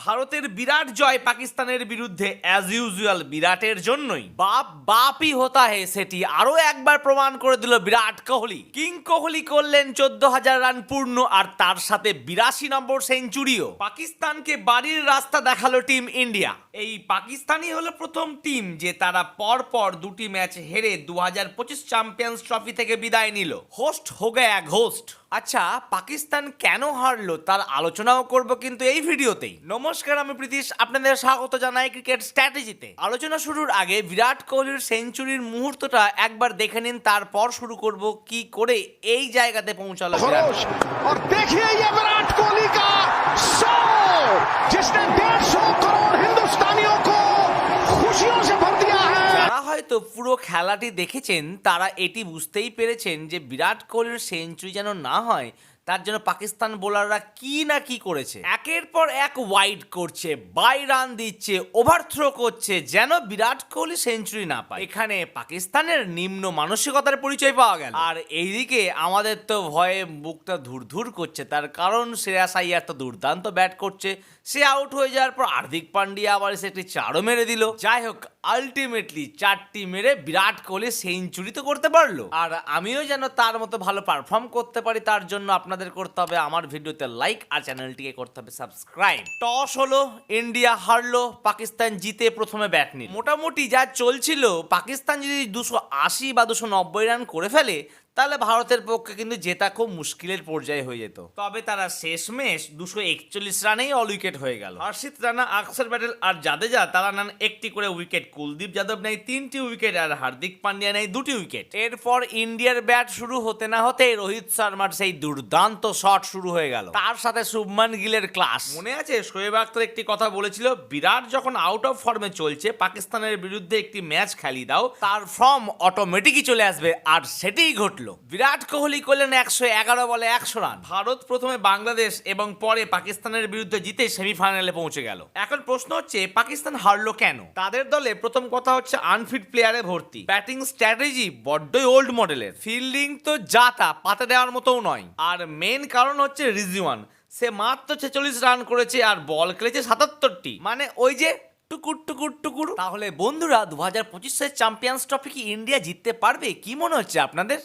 ভারতের বিরাট জয় পাকিস্তানের বিরুদ্ধে অ্যাজ ইউজুয়াল বিরাটের জন্যই। বাপই হতা হে সেটি আরো একবার প্রমাণ করে দিল বিরাট কোহলি। কিং কোহলি করলেন 14,000 রান পূর্ণ, আর তার সাথে 82 নম্বর সেঞ্চুরিও। পাকিস্তানকে বাড়ির রাস্তা দেখালো টিম ইন্ডিয়া। এই পাকিস্তানই হলো প্রথম টিম যে তারা পরপর দুটি ম্যাচ হেরে 2025 চ্যাম্পিয়ন্স ট্রফি থেকে বিদায় নিল। হোস্ট হো গয়া ঘোস্ট। আচ্ছা, পাকিস্তান কেন হারলো তার আলোচনাও করব কিন্তু এই ভিডিওতেই। নমস্কার, আমি প্রীতিশ, আপনাদের স্বাগত জানাই ক্রিকেট স্ট্র্যাটেজিতে। আলোচনা শুরুর আগে বিরাট কোহলির সেঞ্চুরির মুহূর্তটা একবার দেখে নিন, তারপর শুরু করব কি করে এই জায়গাতে পৌঁছালো বিরাট। और देखिए ये विराट कोहली का 100 जिसने 150 करोड़ हिंदुस्तानियों को खुशियों से भर दिया है। যারা হয়তো পুরো খেলাটি দেখেছেন তারা এটি বুঝতেই পেরেছেন যে বিরাট কোহলির সেঞ্চুরি যেন না হয় তার জন্য পাকিস্তান বোলাররা কি না কি করেছে। একের পর এক ওয়াইড করছে, বাই রান দিচ্ছে, ওভার থ্রো করছে যেন বিরাট কোহলি সেঞ্চুরি না পায়। এখানে পাকিস্তানের নিম্ন মানসিকতার পরিচয় পাওয়া গেল। আর এইদিকে আমাদের তো ভয়ে বুকটা ধুরধুর করছে, তার কারণ শ্রেয়াস আইয়ার তো দুর্দান্ত ব্যাট করছে। সে আউট হয়ে যাওয়ার পর হার্দিক পান্ডিয়া আবার এসে একটি চারও মেরে দিল। যাই হোক, আলটিমেটলি 4টি মেরে বিরাট কোহলি সেঞ্চুরি তো করতে পারলো। আর আমিও যেন তার মতো ভালো পারফর্ম করতে পারি তার জন্য আপনাদের করতে হবে আমার ভিডিওতে লাইক আর চ্যানেলটিকে করতে হবে সাবস্ক্রাইব। টস হলো, ইন্ডিয়া হারলো, পাকিস্তান জিতে প্রথমে ব্যাট নিল। মোটামুটি যা চলছিল, পাকিস্তান যদি 280 বা 290 রান করে ফেলে তাহলে ভারতের পক্ষে কিন্তু জেতা খুব মুশকিলের পর্যায়ে হয়ে যেত। তবে তারা শেষমেশ 241 রানেই অল উইকেট হয়ে গেল। হর্ষিত রানা, আকসার প্যাটেল আর জাদেজা তারা নেন একটি করে উইকেট, কুলদীপ যাদব নেয় 3টি উইকেট আর হার্দিক পান্ডিয়া নেয় 2টি উইকেট। এরপর ইন্ডিয়ার ব্যাট শুরু হতে না হতে রোহিত শর্মার সেই দুর্দান্ত শট শুরু হয়ে গেল, তার সাথে শুভমান গিলের ক্লাস। মনে আছে শোয়েব আখতার একটি কথা বলেছিল, বিরাট যখন আউট অফ ফর্মে চলছে পাকিস্তানের বিরুদ্ধে একটি ম্যাচ খেলিয়ে দাও, তার ফর্ম অটোমেটিকই চলে আসবে। আর সেটাই ঘটলো। বিরাট কোহলি করলেন 111 বলে 100 রান। ভারত প্রথমে বাংলাদেশ এবং পরে পাকিস্তানের বিরুদ্ধে জিতে সেমিফাইনালে পৌঁছে গেল। এখন প্রশ্ন হচ্ছে পাকিস্তান হারলো কেন? তাদের দলে প্রথম কথা হচ্ছে আনফিট প্লেয়ারে ভর্তি, ব্যাটিং স্ট্র্যাটেজি বড্ডই ওল্ড মডেলের, ফিল্ডিং তো যা পাতে দেওয়ার মতোও নয়, আর মেন কারণ হচ্ছে রিজওয়ান। সে মাত্র 46 রান করেছে আর বল খেলেছে 77টি, মানে ওই যে টুকুর টুকুর টুকুর। তাহলে বন্ধুরা 2025 চ্যাম্পিয়ন্স ট্রফি কি ইন্ডিয়া জিততে পারবে? কি মনে হচ্ছে আপনাদের?